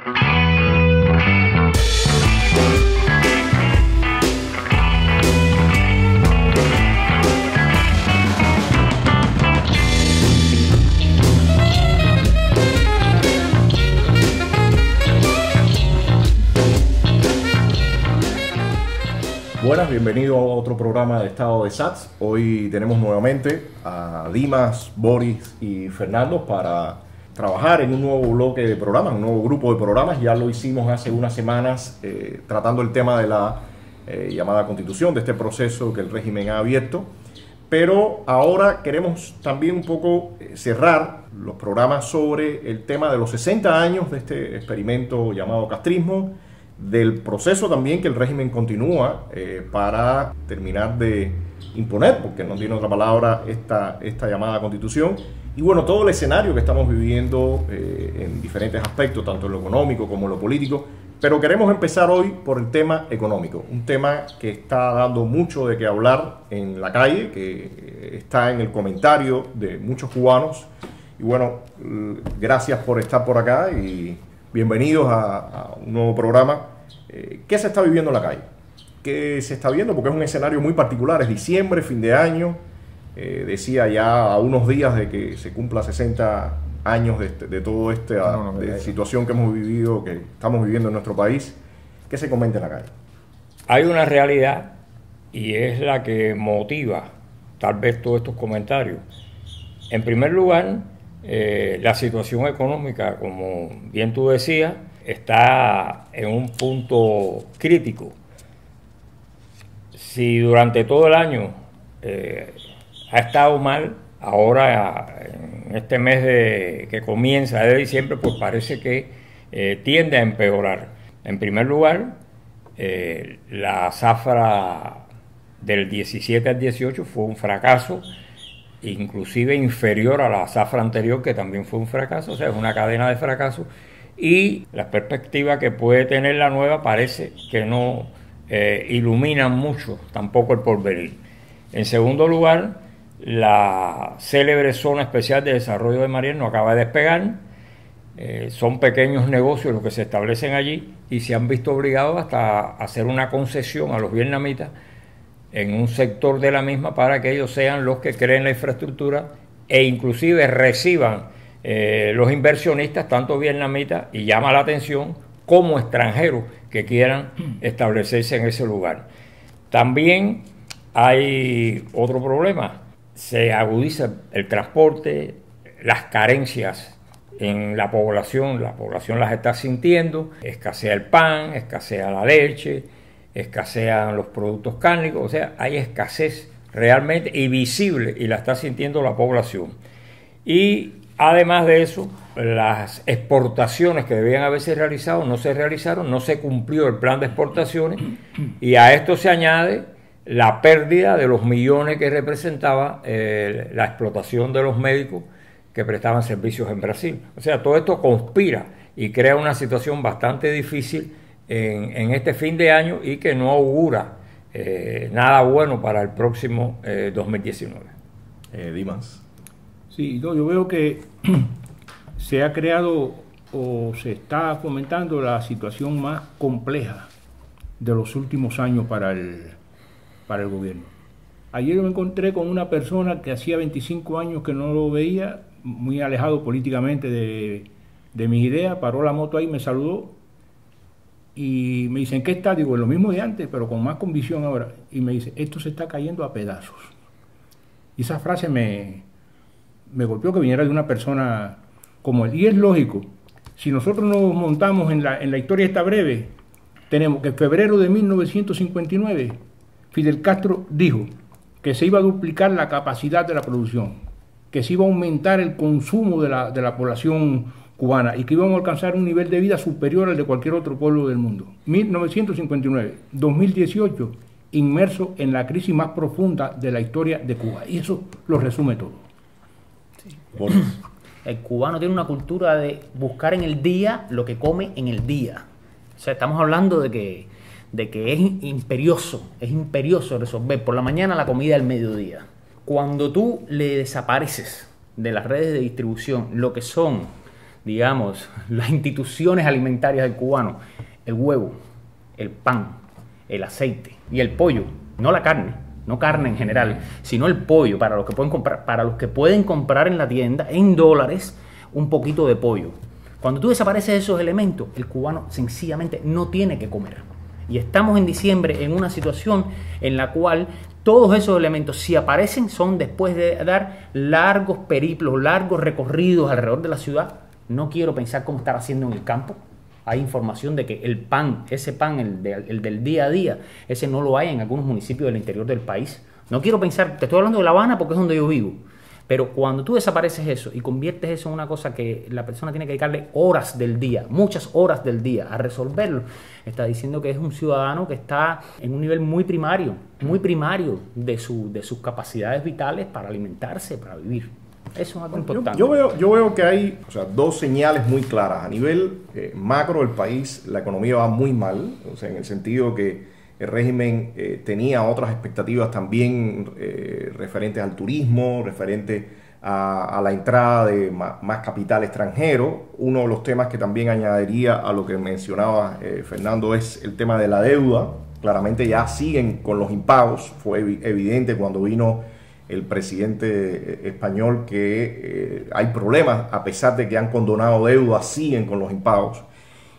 Buenas, bienvenido a otro programa de Estado de SATS. Hoy tenemos nuevamente a Dimas, Boris y Fernando para trabajar en un nuevo bloque de programas, un nuevo grupo de programas. Ya lo hicimos hace unas semanas tratando el tema de la llamada Constitución, de este proceso que el régimen ha abierto. Pero ahora queremos también un poco cerrar los programas sobre el tema de los 60 años de este experimento llamado castrismo, del proceso también que el régimen continúa para terminar de imponer, porque no tiene otra palabra, esta llamada Constitución. Y bueno, todo el escenario que estamos viviendo en diferentes aspectos, tanto en lo económico como en lo político. Pero queremos empezar hoy por el tema económico, un tema que está dando mucho de qué hablar en la calle, que está en el comentario de muchos cubanos. Y bueno, gracias por estar por acá y bienvenidos a un nuevo programa. ¿Qué se está viviendo en la calle? ¿Qué se está viendo? Porque es un escenario muy particular, es diciembre, fin de año. Decía ya a unos días de que se cumpla 60 años de toda esta situación que hemos vivido, que estamos viviendo en nuestro país. ¿Qué se comenta en la calle? Hay una realidad y es la que motiva tal vez todos estos comentarios. En primer lugar, la situación económica, como bien tú decías, está en un punto crítico. Si durante todo el año ha estado mal, ahora en este mes que comienza de diciembre, pues parece que tiende a empeorar. En primer lugar, la zafra del 17 al 18 fue un fracaso, inclusive inferior a la zafra anterior, que también fue un fracaso, o sea, es una cadena de fracasos, y las perspectivas que puede tener la nueva parece que no iluminan mucho tampoco el porvenir. En segundo lugar, la célebre zona especial de desarrollo de Mariel no acaba de despegar. Son pequeños negocios los que se establecen allí y se han visto obligados hasta a hacer una concesión a los vietnamitas en un sector de la misma para que ellos sean los que creen la infraestructura e inclusive reciban los inversionistas, tanto vietnamitas, y llama la atención, como extranjeros que quieran establecerse en ese lugar. También hay otro problema, se agudiza el transporte, las carencias en la población las está sintiendo, escasea el pan, escasea la leche, escasean los productos cárnicos, o sea, hay escasez realmente y visible y la está sintiendo la población. Y además de eso, las exportaciones que debían haberse realizado no se realizaron, no se cumplió el plan de exportaciones y a esto se añade la pérdida de los millones que representaba la explotación de los médicos que prestaban servicios en Brasil. O sea, todo esto conspira y crea una situación bastante difícil en este fin de año y que no augura nada bueno para el próximo 2019. Dimas. Sí, yo veo que se ha creado o se está fomentando la situación más compleja de los últimos años para el gobierno. Ayer me encontré con una persona que hacía 25 años que no lo veía, muy alejado políticamente de mis ideas, paró la moto ahí, me saludó y me dice, ¿en qué está? Digo, lo mismo de antes, pero con más convicción ahora. Y me dice, esto se está cayendo a pedazos. Y esa frase me golpeó, que viniera de una persona como él. Y es lógico, si nosotros nos montamos en la historia esta breve, tenemos que en febrero de 1959, Fidel Castro dijo que se iba a duplicar la capacidad de la producción, que se iba a aumentar el consumo de la población cubana y que íbamos a alcanzar un nivel de vida superior al de cualquier otro pueblo del mundo. 1959, 2018, inmerso en la crisis más profunda de la historia de Cuba. Y eso lo resume todo. Sí. El cubano tiene una cultura de buscar en el día lo que come en el día. O sea, estamos hablando de que es imperioso resolver por la mañana la comida del mediodía. Cuando tú le desapareces de las redes de distribución lo que son digamos, las instituciones alimentarias del cubano, el huevo, el pan, el aceite y el pollo, no la carne, no carne en general, sino el pollo para los que pueden comprar en la tienda en dólares un poquito de pollo. Cuando tú desapareces esos elementos, el cubano sencillamente no tiene que comer. Y estamos en diciembre en una situación en la cual todos esos elementos, si aparecen, son después de dar largos periplos, largos recorridos alrededor de la ciudad. No quiero pensar cómo estar haciendo en el campo. Hay información de que el pan, ese pan, el del día a día, ese no lo hay en algunos municipios del interior del país. No quiero pensar, te estoy hablando de La Habana porque es donde yo vivo. Pero cuando tú desapareces eso y conviertes eso en una cosa que la persona tiene que dedicarle horas del día, muchas horas del día a resolverlo, está diciendo que es un ciudadano que está en un nivel muy primario de sus capacidades vitales para alimentarse, para vivir. Eso es algo importante. Yo veo que hay, o sea, dos señales muy claras. A nivel macro del país, la economía va muy mal, o sea, en el sentido que el régimen tenía otras expectativas también referentes al turismo, referente a la entrada de más capital extranjero. Uno de los temas que también añadiría a lo que mencionaba Fernando es el tema de la deuda. Claramente ya siguen con los impagos. Fue evidente cuando vino el presidente español que hay problemas, a pesar de que han condonado deuda, siguen con los impagos.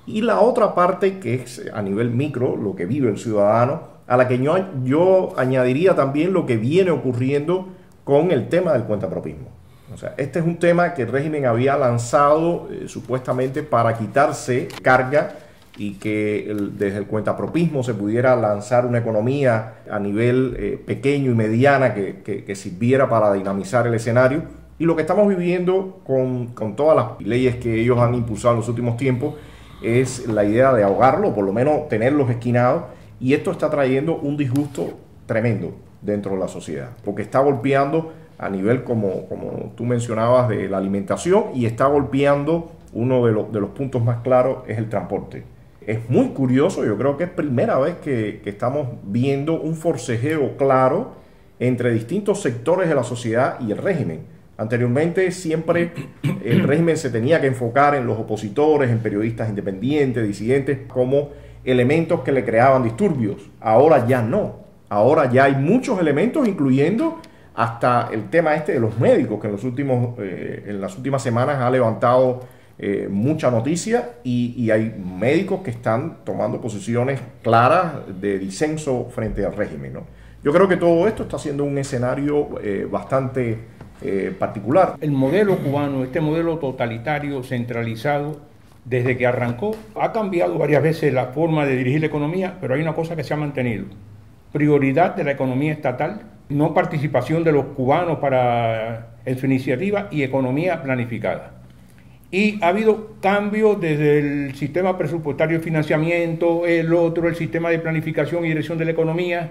Y la otra parte, que es a nivel micro, lo que vive el ciudadano, a la que yo añadiría también lo que viene ocurriendo con el tema del cuentapropismo. O sea, este es un tema que el régimen había lanzado supuestamente para quitarse carga y que desde el cuentapropismo se pudiera lanzar una economía a nivel pequeño y mediana que sirviera para dinamizar el escenario. Y lo que estamos viviendo con todas las leyes que ellos han impulsado en los últimos tiempos es la idea de ahogarlo, o por lo menos tenerlos esquinados, y esto está trayendo un disgusto tremendo dentro de la sociedad, porque está golpeando a nivel, como tú mencionabas, de la alimentación, y está golpeando uno de los puntos más claros, es el transporte. Es muy curioso, yo creo que es primera vez que estamos viendo un forcejeo claro entre distintos sectores de la sociedad y el régimen. Anteriormente siempre el régimen se tenía que enfocar en los opositores, en periodistas independientes, disidentes, como elementos que le creaban disturbios. Ahora ya no. Ahora ya hay muchos elementos, incluyendo hasta el tema de los médicos, que en las últimas semanas ha levantado mucha noticia, y hay médicos que están tomando posiciones claras de disenso frente al régimen, ¿no? Yo creo que todo esto está siendo un escenario bastante particular. El modelo cubano, este modelo totalitario, centralizado, desde que arrancó, ha cambiado varias veces la forma de dirigir la economía, pero hay una cosa que se ha mantenido: prioridad de la economía estatal, no participación de los cubanos en su iniciativa, y economía planificada. Y ha habido cambios desde el sistema presupuestario de financiamiento, el sistema de planificación y dirección de la economía,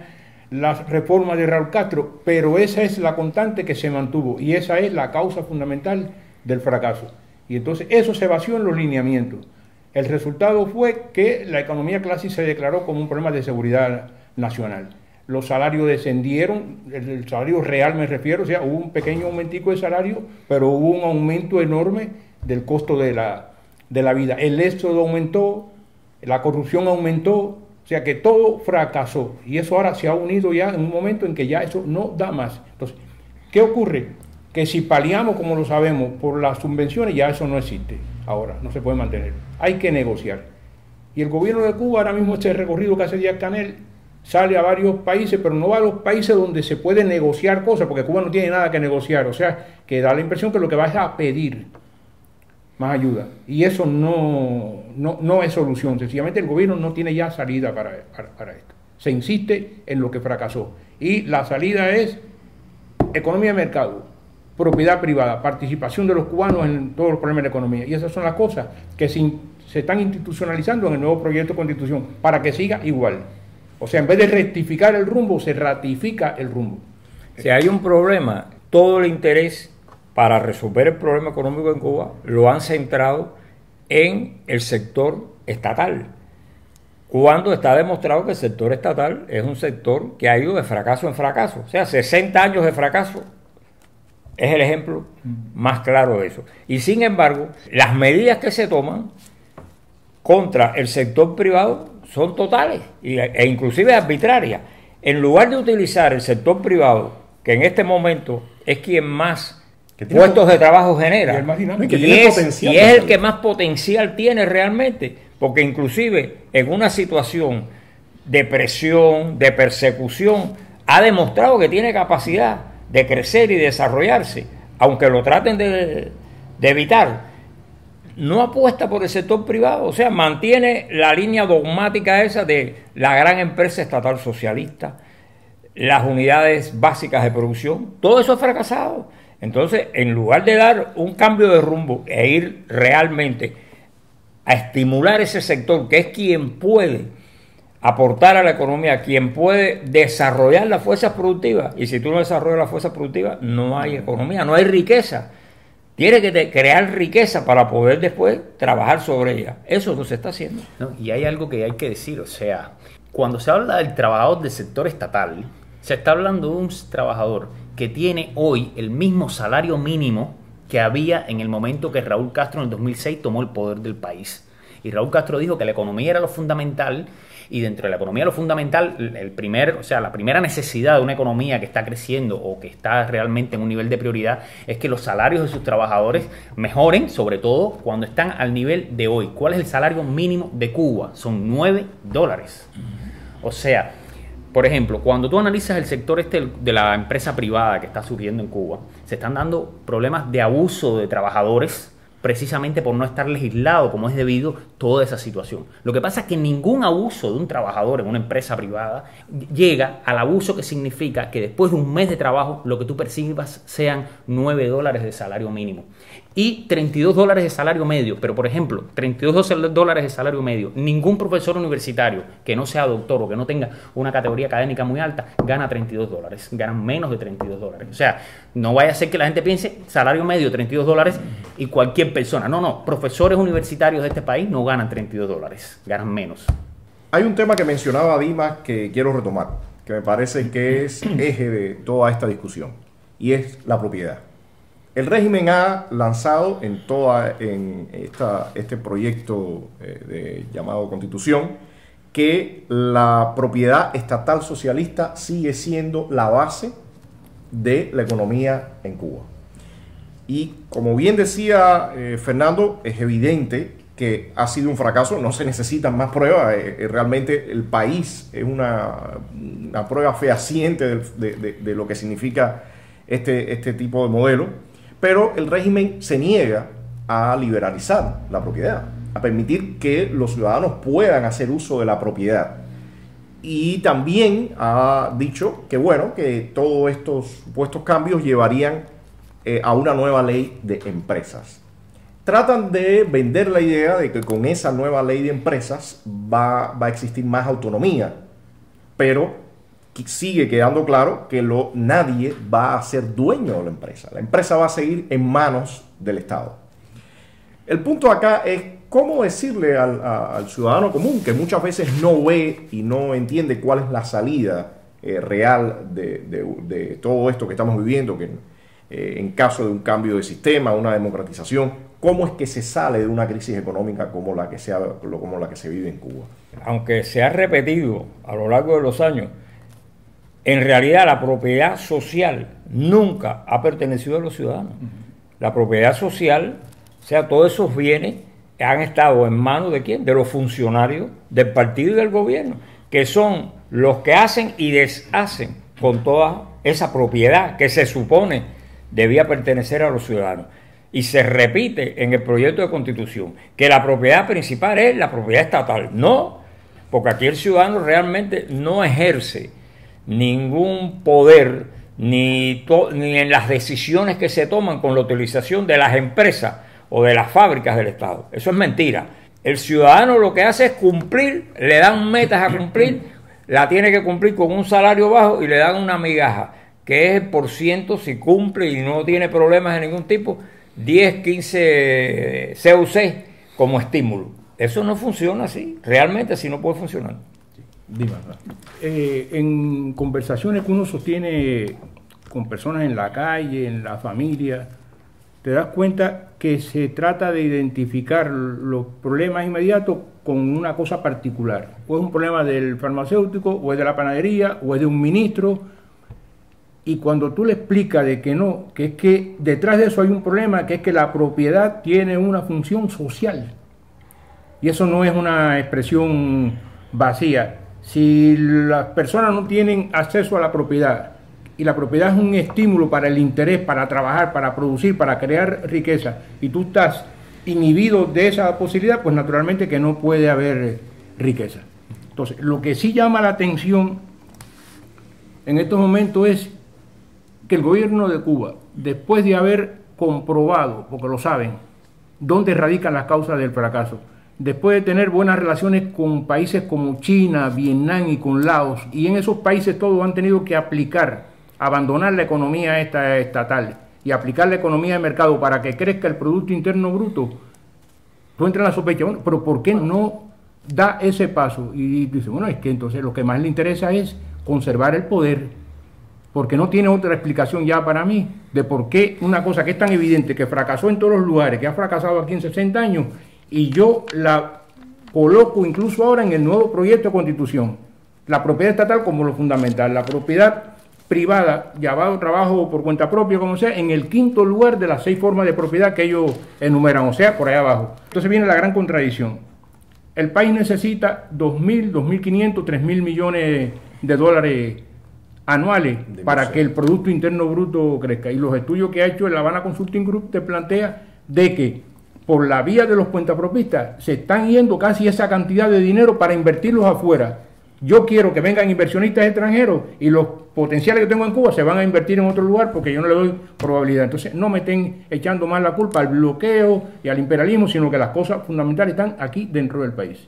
las reformas de Raúl Castro, pero esa es la constante que se mantuvo y esa es la causa fundamental del fracaso. Y entonces eso se vació en los lineamientos. El resultado fue que la economía clásica se declaró como un problema de seguridad nacional. Los salarios descendieron, el salario real me refiero, o sea, hubo un pequeño aumentico de salario, pero hubo un aumento enorme del costo de la vida. El éxodo aumentó, la corrupción aumentó. O sea que todo fracasó, y eso ahora se ha unido ya en un momento en que ya eso no da más. Entonces, ¿qué ocurre? Que si paliamos, como lo sabemos, por las subvenciones, ya eso no existe. Ahora no se puede mantener. Hay que negociar. Y el gobierno de Cuba, ahora mismo, este recorrido que hace Díaz-Canel, sale a varios países, pero no va a los países donde se puede negociar cosas, porque Cuba no tiene nada que negociar. O sea, que da la impresión que lo que va es a pedir más ayuda, y eso no es solución. Sencillamente el gobierno no tiene ya salida para esto. Se insiste en lo que fracasó, y la salida es economía de mercado, propiedad privada, participación de los cubanos en todos los problemas de la economía, y esas son las cosas que se están institucionalizando en el nuevo proyecto de constitución para que siga igual. O sea, en vez de rectificar el rumbo, se ratifica el rumbo. Si hay un problema, todo el interés para resolver el problema económico en Cuba lo han centrado en el sector estatal, cuando está demostrado que el sector estatal es un sector que ha ido de fracaso en fracaso. O sea, 60 años de fracaso es el ejemplo más claro de eso. Y sin embargo, las medidas que se toman contra el sector privado son totales e inclusive arbitrarias. En lugar de utilizar el sector privado, que en este momento es quien más puestos de trabajo genera, y es el que más potencial tiene realmente, porque inclusive en una situación de presión, de persecución, ha demostrado que tiene capacidad de crecer y desarrollarse, aunque lo traten de evitar. No apuesta por el sector privado, o sea, mantiene la línea dogmática esa de la gran empresa estatal socialista, las unidades básicas de producción, todo eso ha fracasado. Entonces, en lugar de dar un cambio de rumbo e ir realmente a estimular ese sector, que es quien puede aportar a la economía, quien puede desarrollar las fuerzas productivas, y si tú no desarrollas las fuerzas productivas, no hay economía, no hay riqueza. Tienes que crear riqueza para poder después trabajar sobre ella. Eso no se está haciendo. No, y hay algo que hay que decir, o sea, cuando se habla del trabajador del sector estatal, se está hablando de un trabajador que tiene hoy el mismo salario mínimo que había en el momento que Raúl Castro en el 2006 tomó el poder del país. Y Raúl Castro dijo que la economía era lo fundamental, y dentro de la economía lo fundamental, la primera necesidad de una economía que está creciendo o que está realmente en un nivel de prioridad es que los salarios de sus trabajadores mejoren, sobre todo cuando están al nivel de hoy. ¿Cuál es el salario mínimo de Cuba? Son $9. O sea, por ejemplo, cuando tú analizas el sector de la empresa privada que está surgiendo en Cuba, se están dando problemas de abuso de trabajadores precisamente por no estar legislado como es debido toda esa situación. Lo que pasa es que ningún abuso de un trabajador en una empresa privada llega al abuso que significa que después de un mes de trabajo lo que tú percibas sean $9 de salario mínimo y $32 de salario medio. Pero por ejemplo, $32 de salario medio, ningún profesor universitario que no sea doctor o que no tenga una categoría académica muy alta gana $32, ganan menos de $32. O sea, no vaya a ser que la gente piense salario medio $32 y cualquier persona. No, profesores universitarios de este país no ganan $32, ganan menos. Hay un tema que mencionaba Dimas que quiero retomar, que me parece que es eje de toda esta discusión, y es la propiedad. El régimen ha lanzado en este proyecto llamado Constitución que la propiedad estatal socialista sigue siendo la base de la economía en Cuba. Y como bien decía Fernando, es evidente que ha sido un fracaso, no se necesitan más pruebas, realmente el país es una prueba fehaciente de lo que significa este tipo de modelo. Pero el régimen se niega a liberalizar la propiedad, a permitir que los ciudadanos puedan hacer uso de la propiedad. Y también ha dicho que, bueno, que todos estos supuestos cambios llevarían a una nueva ley de empresas. Tratan de vender la idea de que con esa nueva ley de empresas va a existir más autonomía, pero sigue quedando claro que nadie va a ser dueño de la empresa. La empresa va a seguir en manos del Estado. El punto acá es cómo decirle al ciudadano común, que muchas veces no ve y no entiende cuál es la salida real de todo esto que estamos viviendo, que en caso de un cambio de sistema, una democratización, cómo es que se sale de una crisis económica como la que se vive en Cuba. Aunque se ha repetido a lo largo de los años, en realidad la propiedad social nunca ha pertenecido a los ciudadanos. La propiedad social, o sea, todos esos bienes han estado en manos ¿de quién? De los funcionarios del partido y del gobierno, que son los que hacen y deshacen con toda esa propiedad que se supone debía pertenecer a los ciudadanos. Y se repite en el proyecto de Constitución que la propiedad principal es la propiedad estatal. No, porque aquí el ciudadano realmente no ejerce ningún poder ni en las decisiones que se toman con la utilización de las empresas o de las fábricas del Estado. Eso es mentira. El ciudadano lo que hace es cumplir, le dan metas a cumplir, la tiene que cumplir con un salario bajo y le dan una migaja, que es el % si cumple y no tiene problemas de ningún tipo, 10, 15 CUC como estímulo. Eso no funciona así, realmente así no puede funcionar. En conversaciones que uno sostiene con personas en la calle, en la familia, te das cuenta que se trata de identificar los problemas inmediatos con una cosa particular. O es un problema del farmacéutico, o es de la panadería, o es de un ministro. Y cuando tú le explicas de que no, que es que detrás de eso hay un problema, que es que la propiedad tiene una función social. Y eso no es una expresión vacía. Si las personas no tienen acceso a la propiedad, y la propiedad es un estímulo para el interés, para trabajar, para producir, para crear riqueza, y tú estás inhibido de esa posibilidad, pues naturalmente que no puede haber riqueza. Entonces, lo que sí llama la atención en estos momentos es que el gobierno de Cuba, después de haber comprobado, porque lo saben, dónde radican las causas del fracaso, después de tener buenas relaciones con países como China, Vietnam y con Laos, y en esos países todos han tenido que abandonar la economía estatal y aplicar la economía de mercado para que crezca el Producto Interno Bruto, tú entras en la sospecha, bueno, pero ¿por qué no da ese paso? Y dice, bueno, es que entonces lo que más le interesa es conservar el poder, porque no tiene otra explicación ya para mí de por qué una cosa que es tan evidente, que fracasó en todos los lugares, que ha fracasado aquí en 60 años, y yo la coloco incluso ahora en el nuevo proyecto de Constitución, la propiedad estatal como lo fundamental, la propiedad privada, llamado trabajo por cuenta propia, como sea, en el 5º lugar de las 6 formas de propiedad que ellos enumeran, o sea, por ahí abajo. Entonces viene la gran contradicción. El país necesita 2.000, 2.500, 3.000 millones de dólares anuales para que el Producto Interno Bruto crezca. Y los estudios que ha hecho el Havana Consulting Group te plantea de que por la vía de los cuentapropistas se están yendo casi esa cantidad de dinero para invertirlos afuera. Yo quiero que vengan inversionistas extranjeros y los potenciales que tengo en Cuba se van a invertir en otro lugar porque yo no le doy probabilidad. Entonces no me estén echando más la culpa al bloqueo y al imperialismo, sino que las cosas fundamentales están aquí dentro del país.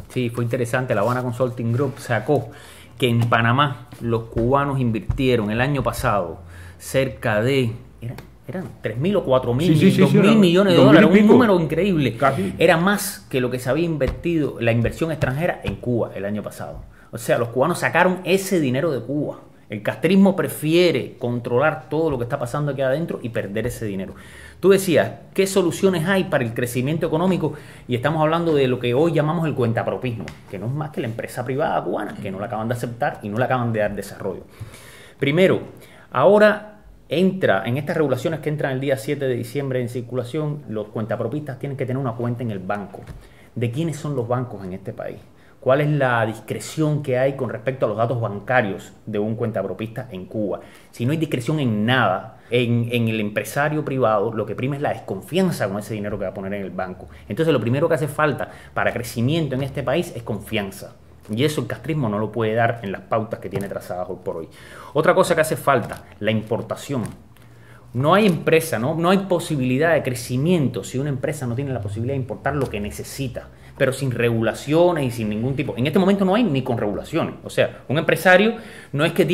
Sí, fue interesante. La Habana Consulting Group sacó que en Panamá los cubanos invirtieron el año pasado cerca de... Eran 3.000 o 4.000, 2.000 millones de dólares, un número increíble. Casi. Era más que lo que se había invertido la inversión extranjera en Cuba el año pasado. O sea, los cubanos sacaron ese dinero de Cuba. El castrismo prefiere controlar todo lo que está pasando aquí adentro y perder ese dinero. Tú decías, ¿qué soluciones hay para el crecimiento económico? Y estamos hablando de lo que hoy llamamos el cuentapropismo, que no es más que la empresa privada cubana, que no la acaban de aceptar y no la acaban de dar desarrollo. Primero, ahora entra en estas regulaciones que entran el día 7 de diciembre en circulación, los cuentapropistas tienen que tener una cuenta en el banco. ¿De quiénes son los bancos en este país? ¿Cuál es la discreción que hay con respecto a los datos bancarios de un cuentapropista en Cuba? Si no hay discreción en nada, en el empresario privado, lo que prima es la desconfianza con ese dinero que va a poner en el banco. Entonces lo primero que hace falta para crecimiento en este país es confianza. Y eso el castrismo no lo puede dar en las pautas que tiene trazadas hoy por hoy. Otra cosa que hace falta, la importación. No hay empresa, no hay posibilidad de crecimiento si una empresa no tiene la posibilidad de importar lo que necesita, pero sin regulaciones y sin ningún tipo. En este momento no hay ni con regulaciones. O sea, un empresario no es que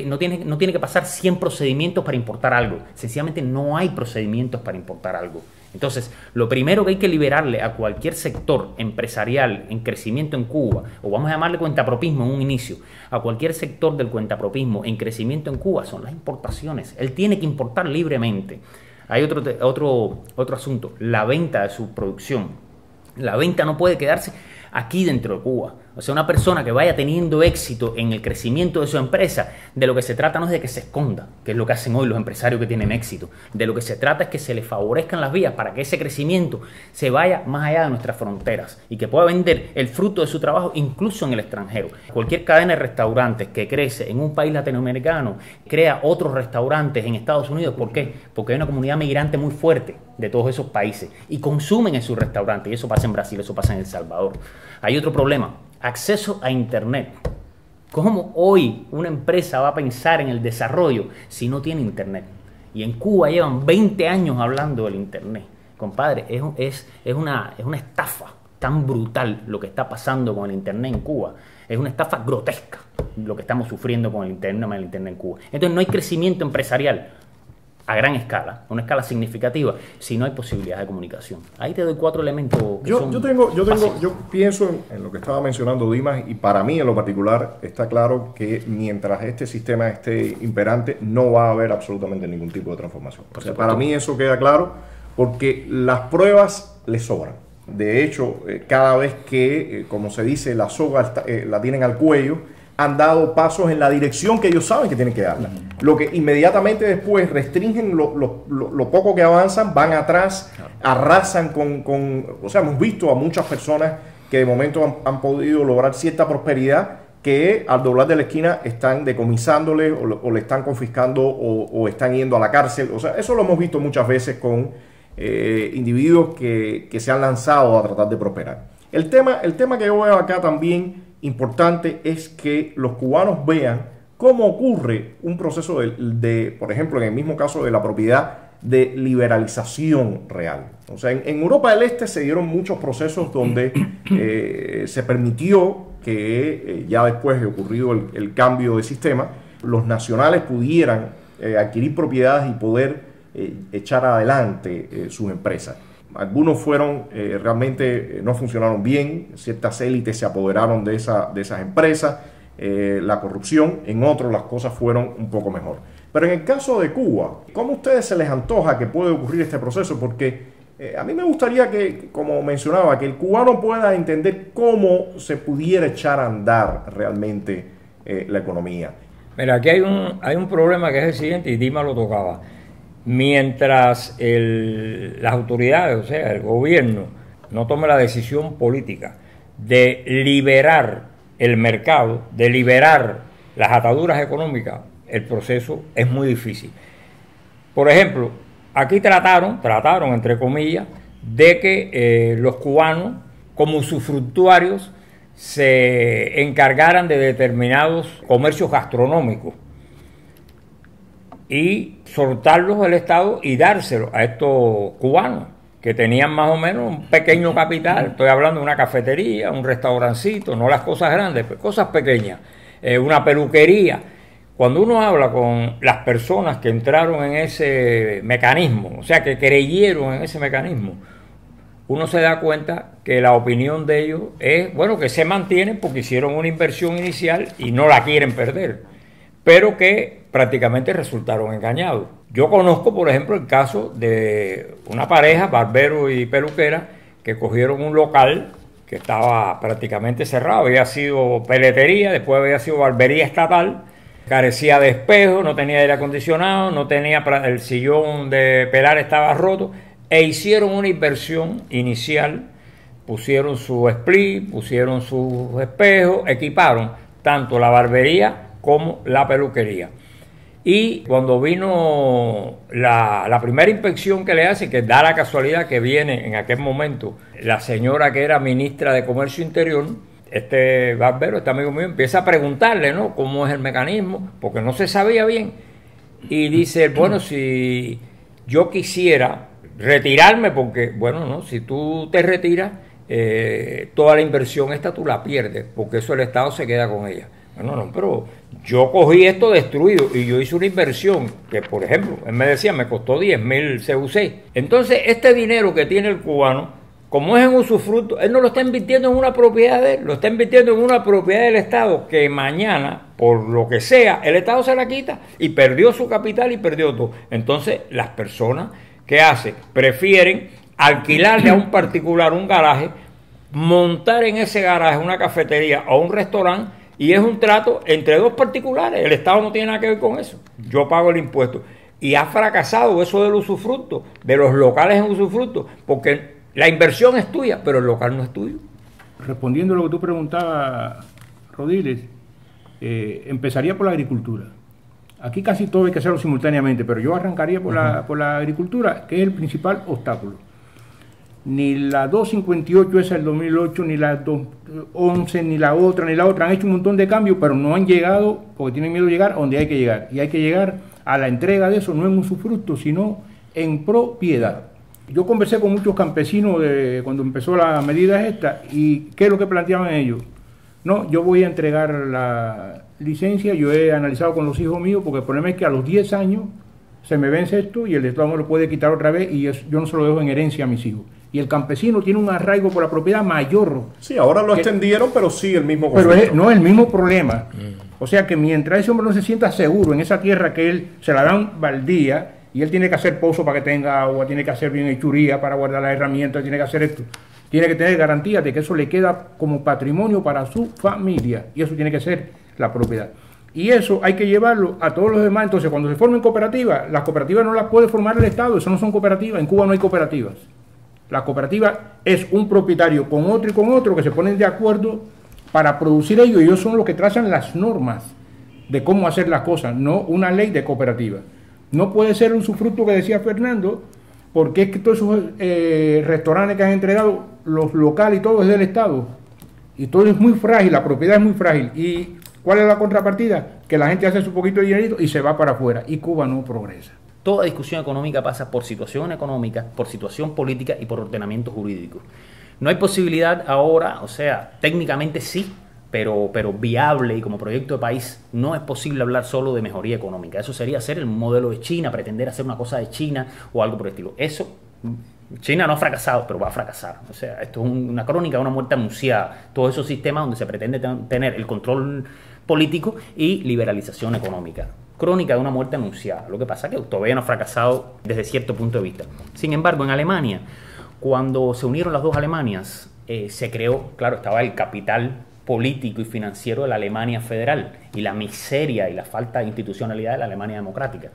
no tiene que pasar 100 procedimientos para importar algo. Sencillamente no hay procedimientos para importar algo. Entonces, lo primero que hay que liberarle a cualquier sector empresarial en crecimiento en Cuba, o vamos a llamarle cuentapropismo en un inicio, a cualquier sector del cuentapropismo en crecimiento en Cuba son las importaciones. Él tiene que importar libremente. Hay otro asunto, la venta de su producción. La venta no puede quedarse aquí dentro de Cuba. O sea, una persona que vaya teniendo éxito en el crecimiento de su empresa, de lo que se trata no es de que se esconda, que es lo que hacen hoy los empresarios que tienen éxito. De lo que se trata es que se le favorezcan las vías para que ese crecimiento se vaya más allá de nuestras fronteras y que pueda vender el fruto de su trabajo incluso en el extranjero. Cualquier cadena de restaurantes que crece en un país latinoamericano crea otros restaurantes en Estados Unidos. ¿Por qué? Porque hay una comunidad migrante muy fuerte de todos esos países y consumen en sus restaurantes. Y eso pasa en Brasil, eso pasa en El Salvador. Hay otro problema. Acceso a Internet. ¿Cómo hoy una empresa va a pensar en el desarrollo si no tiene Internet? Y en Cuba llevan 20 años hablando del Internet. Compadre, es una estafa tan brutal lo que está pasando con el Internet en Cuba. Es una estafa grotesca lo que estamos sufriendo con el Internet en Cuba. Entonces no hay crecimiento empresarial. a gran escala, una escala significativa, si no hay posibilidades de comunicación. Ahí te doy 4 elementos que son yo pienso en lo que estaba mencionando Dimas, y para mí en lo particular está claro que mientras este sistema esté imperante no va a haber absolutamente ningún tipo de transformación. O sea, para mí eso queda claro porque las pruebas le sobran. De hecho, cada vez que, como se dice, la soga la tienen al cuello, han dado pasos en la dirección que ellos saben que tienen que darla. Lo que inmediatamente después restringen lo poco que avanzan, van atrás, arrasan o sea, hemos visto a muchas personas que de momento han podido lograr cierta prosperidad que al doblar de la esquina están decomisándole o le están confiscando o están yendo a la cárcel. O sea, eso lo hemos visto muchas veces con individuos que se han lanzado a tratar de prosperar. El tema que yo veo acá también importante es que los cubanos vean cómo ocurre un proceso por ejemplo, en el mismo caso de la propiedad, de liberalización real. O sea, en Europa del Este se dieron muchos procesos donde se permitió que ya después de ocurrido el cambio de sistema, los nacionales pudieran adquirir propiedades y poder echar adelante sus empresas. Algunos fueron realmente no funcionaron bien, ciertas élites se apoderaron de esas empresas, la corrupción, en otros las cosas fueron un poco mejor. Pero en el caso de Cuba, ¿cómo a ustedes se les antoja que puede ocurrir este proceso? Porque a mí me gustaría que, como mencionaba, que el cubano pueda entender cómo se pudiera echar a andar realmente la economía. Mira, aquí hay un problema que es el siguiente, y Dima lo tocaba. Mientras las autoridades, o sea, el gobierno, no tome la decisión política de liberar el mercado, de liberar las ataduras económicas, el proceso es muy difícil. Por ejemplo, aquí trataron entre comillas, de que los cubanos, como usufructuarios, se encargaran de determinados comercios gastronómicos y soltarlos del Estado y dárselos a estos cubanos que tenían más o menos un pequeño capital. Estoy hablando de una cafetería, un restaurancito, no las cosas grandes, pero cosas pequeñas, una peluquería. Cuando uno habla con las personas que entraron en ese mecanismo, o sea, que creyeron en ese mecanismo, uno se da cuenta que la opinión de ellos es, bueno, que se mantienen porque hicieron una inversión inicial y no la quieren perder, pero que prácticamente resultaron engañados. Yo conozco, por ejemplo, el caso de una pareja, barbero y peluquera, que cogieron un local que estaba prácticamente cerrado, había sido peletería, después había sido barbería estatal, carecía de espejo, no tenía aire acondicionado, no tenía el sillón de pelar, estaba roto, e hicieron una inversión inicial, pusieron su split, pusieron sus espejos, equiparon tanto la barbería como la peluquería. Y cuando vino la primera inspección que le hace, que da la casualidad que viene en aquel momento la señora que era ministra de Comercio Interior, este barbero, este amigo mío, empieza a preguntarle, ¿no?, cómo es el mecanismo, porque no se sabía bien. Y dice, bueno, si yo quisiera retirarme, porque, bueno, no, si tú te retiras, toda la inversión esta tú la pierdes, porque eso el Estado se queda con ella. No, pero yo cogí esto destruido y yo hice una inversión que, por ejemplo, él me decía, me costó 10.000 CUC. Entonces, este dinero que tiene el cubano, como es en usufructo, él no lo está invirtiendo en una propiedad de él, lo está invirtiendo en una propiedad del Estado que mañana, por lo que sea, el Estado se la quita y perdió su capital y perdió todo. Entonces, las personas, ¿qué hacen? Prefieren alquilarle a un particular un garaje, montar en ese garaje una cafetería o un restaurante, y es un trato entre dos particulares. El Estado no tiene nada que ver con eso. Yo pago el impuesto. Y ha fracasado eso del usufructo, de los locales en usufructo, porque la inversión es tuya, pero el local no es tuyo. Respondiendo a lo que tú preguntabas, Rodiles, empezaría por la agricultura. Aquí casi todo hay que hacerlo simultáneamente, pero yo arrancaría por la agricultura, que es el principal obstáculo. Ni la 258 esa del 2008, ni la 211, ni la otra, han hecho un montón de cambios, pero no han llegado, porque tienen miedo de llegar a donde hay que llegar. Y hay que llegar a la entrega de eso, no en usufructo, sino en propiedad. Yo conversé con muchos campesinos cuando empezó la medida esta, y ¿qué es lo que planteaban ellos? No, yo voy a entregar la licencia, yo he analizado con los hijos míos, porque el problema es que a los 10 años se me vence esto y el Estado me lo puede quitar otra vez y yo no se lo dejo en herencia a mis hijos. Y el campesino tiene un arraigo por la propiedad mayor. Sí, ahora lo extendieron, pero sí el mismo conflicto. Pero no es el mismo problema. Mm. O sea que mientras ese hombre no se sienta seguro en esa tierra que él se la dan baldía, y él tiene que hacer pozo para que tenga agua, tiene que hacer bien hechuría para guardar las herramientas, tiene que hacer esto, tiene que tener garantía de que eso le queda como patrimonio para su familia, y eso tiene que ser la propiedad. Y eso hay que llevarlo a todos los demás. Entonces, cuando se formen cooperativas, las cooperativas no las puede formar el Estado, eso no son cooperativas. En Cuba no hay cooperativas. La cooperativa es un propietario con otro que se ponen de acuerdo para producir ello, y ellos son los que trazan las normas de cómo hacer las cosas, no una ley de cooperativa. No puede ser un usufructo que decía Fernando, porque es que todos esos restaurantes que han entregado, los locales y todo es del Estado. Y todo es muy frágil, la propiedad es muy frágil. ¿Y cuál es la contrapartida? Que la gente hace su poquito de dinerito y se va para afuera. Y Cuba no progresa. Toda discusión económica pasa por situación económica, por situación política y por ordenamiento jurídico. No hay posibilidad ahora, o sea, técnicamente sí, pero viable y como proyecto de país no es posible hablar solo de mejoría económica. Eso sería hacer el modelo de China, pretender hacer una cosa de China o algo por el estilo. Eso, China no ha fracasado, pero va a fracasar. O sea, esto es una crónica de una muerte anunciada. Todos esos sistemas donde se pretende tener el control político y liberalización económica. Crónica de una muerte anunciada. Lo que pasa es que todavía no ha fracasado desde cierto punto de vista. Sin embargo, en Alemania, cuando se unieron las dos Alemanias, se creó, claro, estaba el capital político y financiero de la Alemania federal y la miseria y la falta de institucionalidad de la Alemania democrática.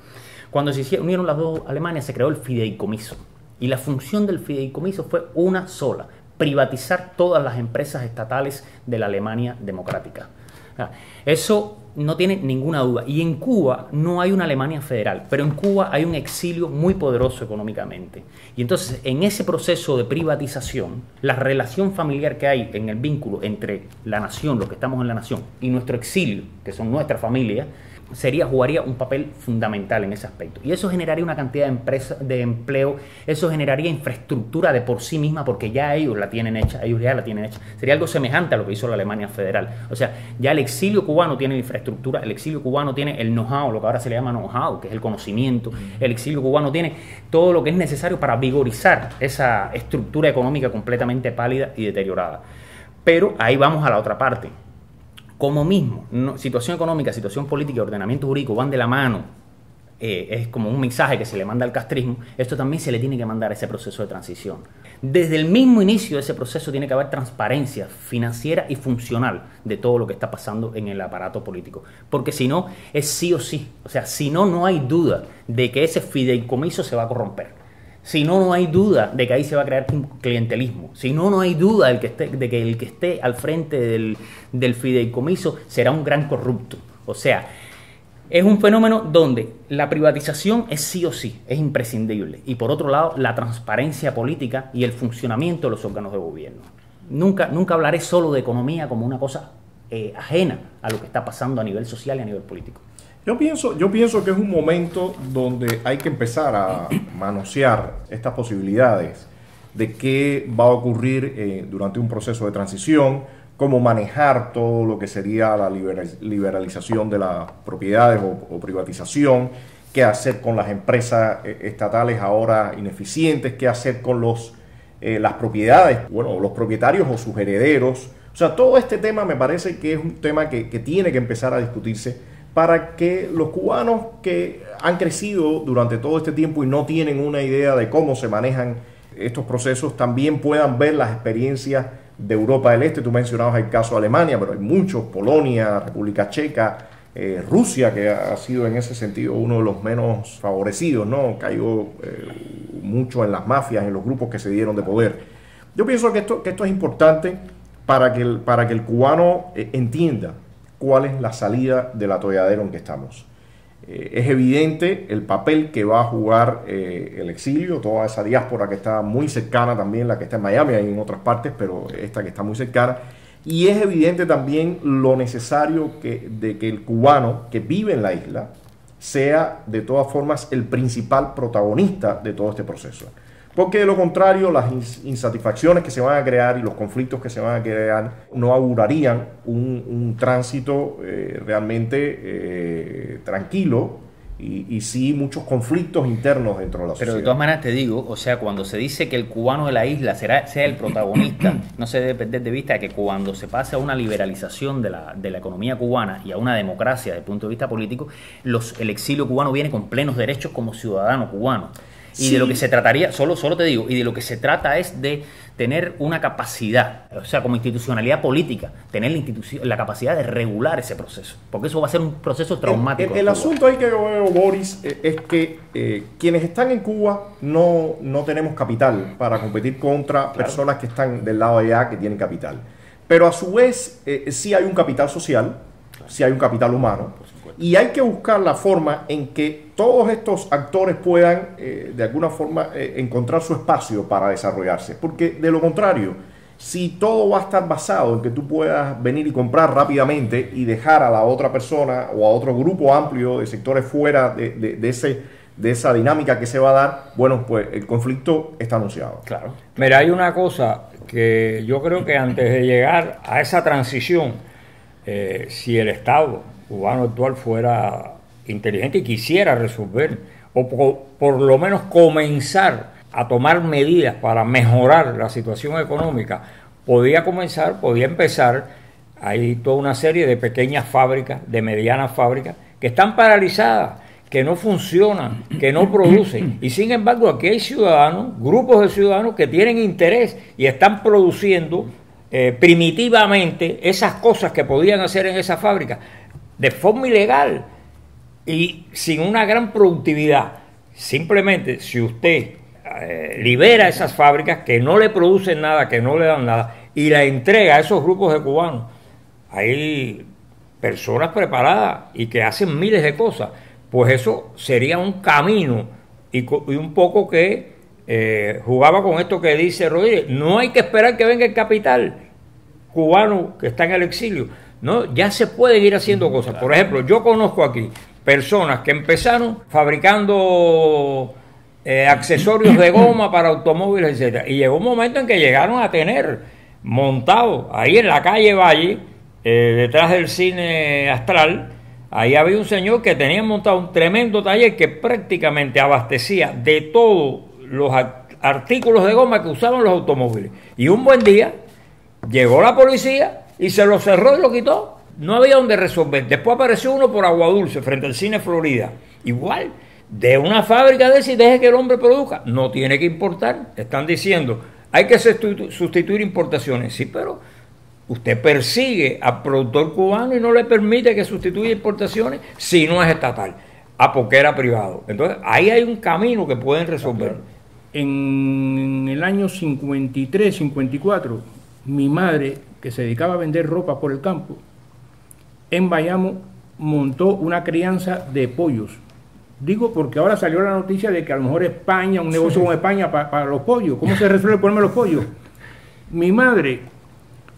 Cuando se unieron las dos Alemanias, se creó el fideicomiso. Y la función del fideicomiso fue una sola: privatizar todas las empresas estatales de la Alemania democrática. Eso no tiene ninguna duda. Y en Cuba no hay una Alemania federal, pero en Cuba hay un exilio muy poderoso económicamente. Y entonces, en ese proceso de privatización, la relación familiar que hay en el vínculo entre la nación, los que estamos en la nación, y nuestro exilio, que son nuestra familia, jugaría un papel fundamental en ese aspecto. Y eso generaría una cantidad de empresas, de empleo, eso generaría infraestructura de por sí misma, porque ya ellos la tienen hecha, Sería algo semejante a lo que hizo la Alemania federal. O sea, ya el exilio cubano tiene infraestructura, el exilio cubano tiene el know-how, lo que ahora se le llama know-how, que es el conocimiento. El exilio cubano tiene todo lo que es necesario para vigorizar esa estructura económica completamente pálida y deteriorada. Pero ahí vamos a la otra parte. Como mismo, situación económica, situación política y ordenamiento jurídico van de la mano, es como un mensaje que se le manda al castrismo, esto también se le tiene que mandar a ese proceso de transición. Desde el mismo inicio de ese proceso tiene que haber transparencia financiera y funcional de todo lo que está pasando en el aparato político, porque si no, es sí o sí. O sea, si no, no hay duda de que ese fideicomiso se va a corromper. Si no, no hay duda de que ahí se va a crear un clientelismo. Si no, no hay duda de que el que esté al frente del fideicomiso será un gran corrupto. O sea, es un fenómeno donde la privatización es sí o sí, es imprescindible. Y por otro lado, la transparencia política y el funcionamiento de los órganos de gobierno. Nunca hablaré solo de economía como una cosa ajena a lo que está pasando a nivel social y a nivel político. Yo pienso que es un momento donde hay que empezar a manosear estas posibilidades de qué va a ocurrir durante un proceso de transición, cómo manejar todo lo que sería la liberalización de las propiedades o privatización, qué hacer con las empresas estatales ahora ineficientes, qué hacer con las propiedades, bueno, los propietarios o sus herederos. O sea, todo este tema me parece que es un tema que tiene que empezar a discutirse para que los cubanos que han crecido durante todo este tiempo y no tienen una idea de cómo se manejan estos procesos también puedan ver las experiencias de Europa del Este. Tú mencionabas el caso de Alemania, pero hay muchos: Polonia, República Checa, Rusia, que ha sido en ese sentido uno de los menos favorecidos, ¿no? Cayó mucho en las mafias, en los grupos que se dieron de poder. Yo pienso que esto es importante para que el cubano entienda cuál es la salida del atolladero en que estamos. Es evidente el papel que va a jugar el exilio, toda esa diáspora que está muy cercana también, la que está en Miami, hay en otras partes, pero esta que está muy cercana. Y es evidente también lo necesario de que el cubano que vive en la isla sea de todas formas el principal protagonista de todo este proceso. Porque de lo contrario, las insatisfacciones que se van a crear y los conflictos que se van a crear no augurarían un tránsito realmente tranquilo y sí muchos conflictos internos dentro de la sociedad. Pero de todas maneras te digo, o sea, cuando se dice que el cubano de la isla sea el protagonista, no se debe perder de vista que cuando se pasa a una liberalización de la economía cubana y a una democracia desde el punto de vista político, el exilio cubano viene con plenos derechos como ciudadano cubano. Y de lo que se trataría, solo te digo, y de lo que se trata es de tener una capacidad, o sea, como institucionalidad política, tener la capacidad de regular ese proceso, porque eso va a ser un proceso traumático. El asunto ahí que yo veo, Boris, es que quienes están en Cuba no tenemos capital para competir contra personas que están del lado de allá que tienen capital. Pero a su vez sí hay un capital social, sí hay un capital humano, y hay que buscar la forma en que todos estos actores puedan de alguna forma encontrar su espacio para desarrollarse, porque de lo contrario, si todo va a estar basado en que tú puedas venir y comprar rápidamente y dejar a la otra persona o a otro grupo amplio de sectores fuera de esa dinámica que se va a dar, bueno, pues el conflicto está anunciado. Claro. Mira, hay una cosa que yo creo que antes de llegar a esa transición, si el Estado cubano actual fuera inteligente y quisiera resolver, o por lo menos comenzar a tomar medidas para mejorar la situación económica, podía empezar. Hay toda una serie de pequeñas fábricas, de medianas fábricas, que están paralizadas, que no funcionan, que no producen. Y sin embargo, aquí hay ciudadanos, grupos de ciudadanos que tienen interés y están produciendo primitivamente esas cosas que podían hacer en esa fábrica de forma ilegal y sin una gran productividad. Simplemente, si usted libera esas fábricas que no le producen nada, que no le dan nada, y la entrega a esos grupos de cubanos, hay personas preparadas y que hacen miles de cosas, pues eso sería un camino y un poco que jugaba con esto que dice Rodríguez. No hay que esperar que venga el capital cubano que está en el exilio. No, ya se pueden ir haciendo cosas. Por ejemplo, yo conozco aquí personas que empezaron fabricando accesorios de goma para automóviles, etcétera, y llegó un momento en que llegaron a tener montado ahí en la calle Valle, detrás del cine Astral, ahí había un señor que tenía montado un tremendo taller que prácticamente abastecía de todos los artículos de goma que usaban los automóviles. Y un buen día llegó la policía y se lo cerró y lo quitó. No había donde resolver. Después apareció uno por Aguadulce, frente al cine Florida. Igual, de una fábrica de esa y deje que el hombre produzca. No tiene que importar. Están diciendo, hay que sustituir importaciones. Sí, pero usted persigue al productor cubano y no le permite que sustituya importaciones si no es estatal. Porque era privado. Entonces, ahí hay un camino que pueden resolver. En el año 53, 54, mi madre, que se dedicaba a vender ropa por el campo, en Bayamo montó una crianza de pollos. Digo porque ahora salió la noticia de que a lo mejor España, un negocio con España para los pollos. ¿Cómo se resuelve ponerme los pollos? Mi madre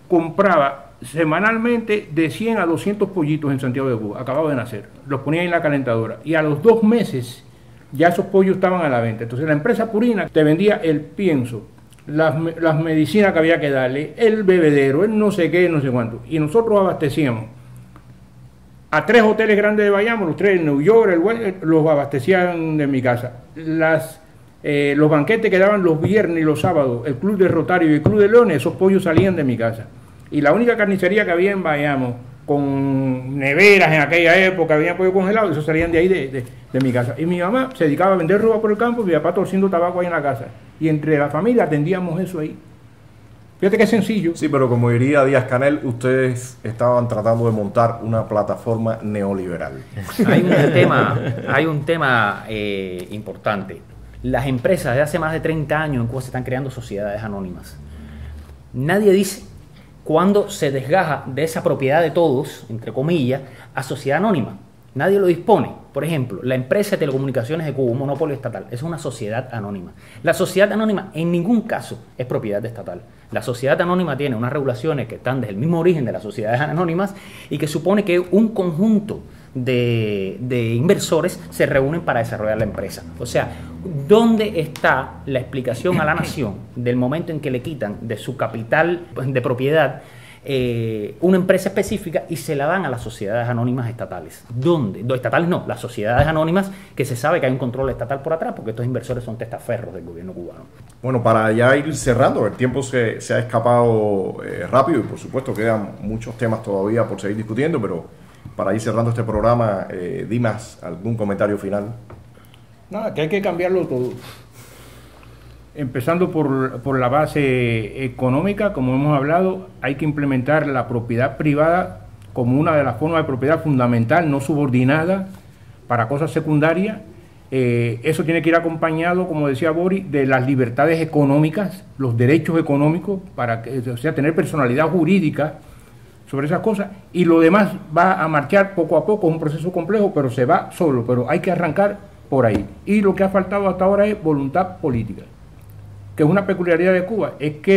compraba semanalmente de 100 a 200 pollitos en Santiago de Cuba, acabados de nacer. Los ponía en la calentadora y a los 2 meses ya esos pollos estaban a la venta. Entonces la empresa Purina te vendía el pienso, las medicinas que había que darle, el bebedero, el no sé qué, no sé cuánto. Y nosotros abastecíamos a 3 hoteles grandes de Bayamo, los 3 en New York, los abastecían de mi casa. Los banquetes que daban los viernes y los sábados, el Club de Rotario y el Club de Leones, esos pollos salían de mi casa. Y la única carnicería que había en Bayamo, con neveras en aquella época, había pollo congelado, esos salían de ahí de mi casa. Y mi mamá se dedicaba a vender ropa por el campo y mi papá torciendo tabaco ahí en la casa. Y entre la familia atendíamos eso ahí. Fíjate qué sencillo. Sí, pero como diría Díaz-Canel, ustedes estaban tratando de montar una plataforma neoliberal. Hay un tema importante. Las empresas de hace más de 30 años en Cuba se están creando sociedades anónimas. Nadie dice cuándo se desgaja de esa propiedad de todos, entre comillas, a sociedad anónima. Nadie lo dispone. Por ejemplo, la empresa de telecomunicaciones de Cuba, un monopolio estatal, es una sociedad anónima. La sociedad anónima en ningún caso es propiedad estatal. La sociedad anónima tiene unas regulaciones que están desde el mismo origen de las sociedades anónimas y que supone que un conjunto de inversores se reúnen para desarrollar la empresa. O sea, ¿dónde está la explicación a la nación del momento en que le quitan de su capital de propiedad una empresa específica y se la dan a las sociedades anónimas estatales. ¿Dónde? No, estatales no, las sociedades anónimas, que se sabe que hay un control estatal por atrás, porque estos inversores son testaferros del gobierno cubano. Bueno, para ya ir cerrando, el tiempo se ha escapado rápido y por supuesto quedan muchos temas todavía por seguir discutiendo, pero para ir cerrando este programa, Dimas, ¿algún comentario final? Nada, que hay que cambiarlo todo. Empezando por la base económica, como hemos hablado, hay que implementar la propiedad privada como una de las formas de propiedad fundamental, no subordinada, para cosas secundarias. Eso tiene que ir acompañado, como decía Boris, de las libertades económicas, los derechos económicos, para que, o sea, tener personalidad jurídica sobre esas cosas, y lo demás va a marchar poco a poco, es un proceso complejo, pero se va solo, pero hay que arrancar por ahí. Y lo que ha faltado hasta ahora es voluntad política, que es una peculiaridad de Cuba, es que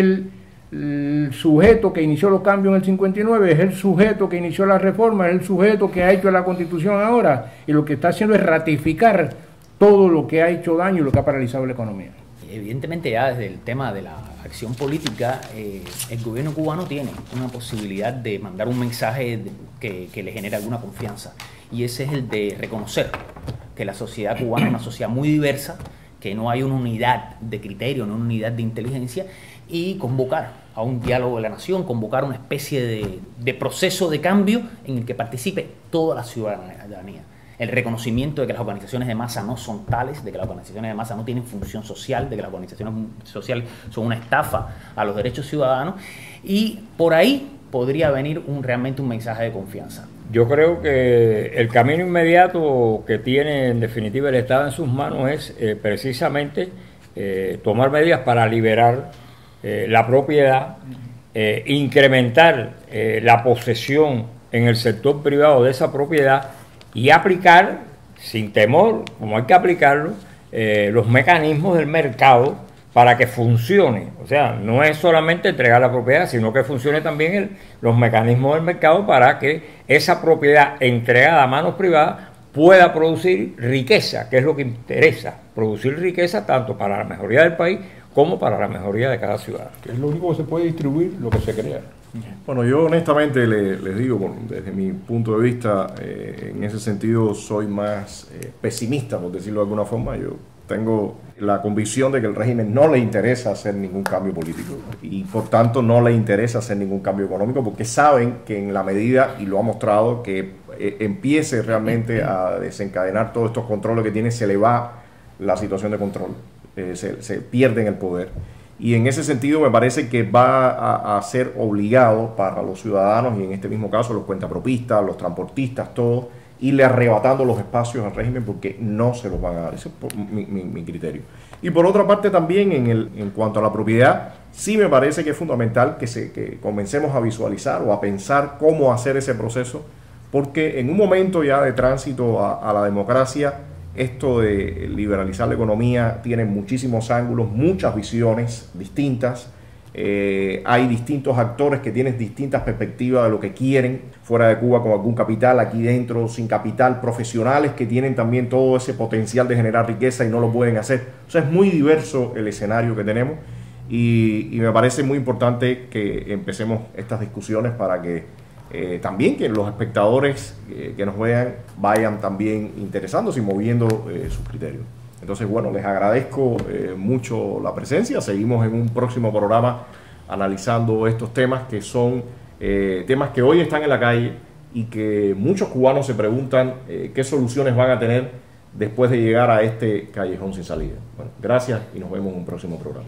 el sujeto que inició los cambios en el 59 es el sujeto que inició la reforma, es el sujeto que ha hecho la Constitución ahora, y lo que está haciendo es ratificar todo lo que ha hecho daño y lo que ha paralizado la economía. Evidentemente ya desde el tema de la acción política, el gobierno cubano tiene una posibilidad de mandar un mensaje que le genere alguna confianza, y ese es el de reconocer que la sociedad cubana es una sociedad muy diversa, que no hay una unidad de criterio, no una unidad de inteligencia, y convocar a un diálogo de la nación, convocar una especie de proceso de cambio en el que participe toda la ciudadanía. El reconocimiento de que las organizaciones de masa no son tales, de que las organizaciones de masa no tienen función social, de que las organizaciones sociales son una estafa a los derechos ciudadanos, y por ahí podría venir realmente un mensaje de confianza. Yo creo que el camino inmediato que tiene en definitiva el Estado en sus manos es precisamente tomar medidas para liberar la propiedad, incrementar la posesión en el sector privado de esa propiedad y aplicar, sin temor, como hay que aplicarlo, los mecanismos del mercado para que funcione. O sea, no es solamente entregar la propiedad, sino que funcione también los mecanismos del mercado para que esa propiedad entregada a manos privadas pueda producir riqueza, que es lo que interesa, producir riqueza tanto para la mejoría del país como para la mejoría de cada ciudadano. Es lo único que se puede distribuir, lo que se crea. Bueno, yo honestamente les digo, desde mi punto de vista, en ese sentido soy más pesimista, por decirlo de alguna forma. Yo tengo la convicción de que el régimen no le interesa hacer ningún cambio político y por tanto no le interesa hacer ningún cambio económico, porque saben que en la medida, y lo ha mostrado, que empiece realmente a desencadenar todos estos controles que tiene, se le va la situación de control, se pierden el poder. Y en ese sentido me parece que va a ser obligado para los ciudadanos, y en este mismo caso los cuentapropistas, los transportistas, todos, irle arrebatando los espacios al régimen, porque no se los van a dar. Ese es mi criterio. Y por otra parte también en cuanto a la propiedad, sí me parece que es fundamental que comencemos a visualizar o a pensar cómo hacer ese proceso, porque en un momento ya de tránsito a la democracia, esto de liberalizar la economía tiene muchísimos ángulos, muchas visiones distintas. Hay distintos actores que tienen distintas perspectivas de lo que quieren, fuera de Cuba con algún capital, aquí dentro sin capital, profesionales que tienen también todo ese potencial de generar riqueza y no lo pueden hacer. O sea, es muy diverso el escenario que tenemos y me parece muy importante que empecemos estas discusiones para que también que los espectadores que nos vean vayan también interesándose y moviendo sus criterios. Entonces, bueno, les agradezco mucho la presencia. Seguimos en un próximo programa analizando estos temas que son temas que hoy están en la calle y que muchos cubanos se preguntan qué soluciones van a tener después de llegar a este callejón sin salida. Bueno, gracias y nos vemos en un próximo programa.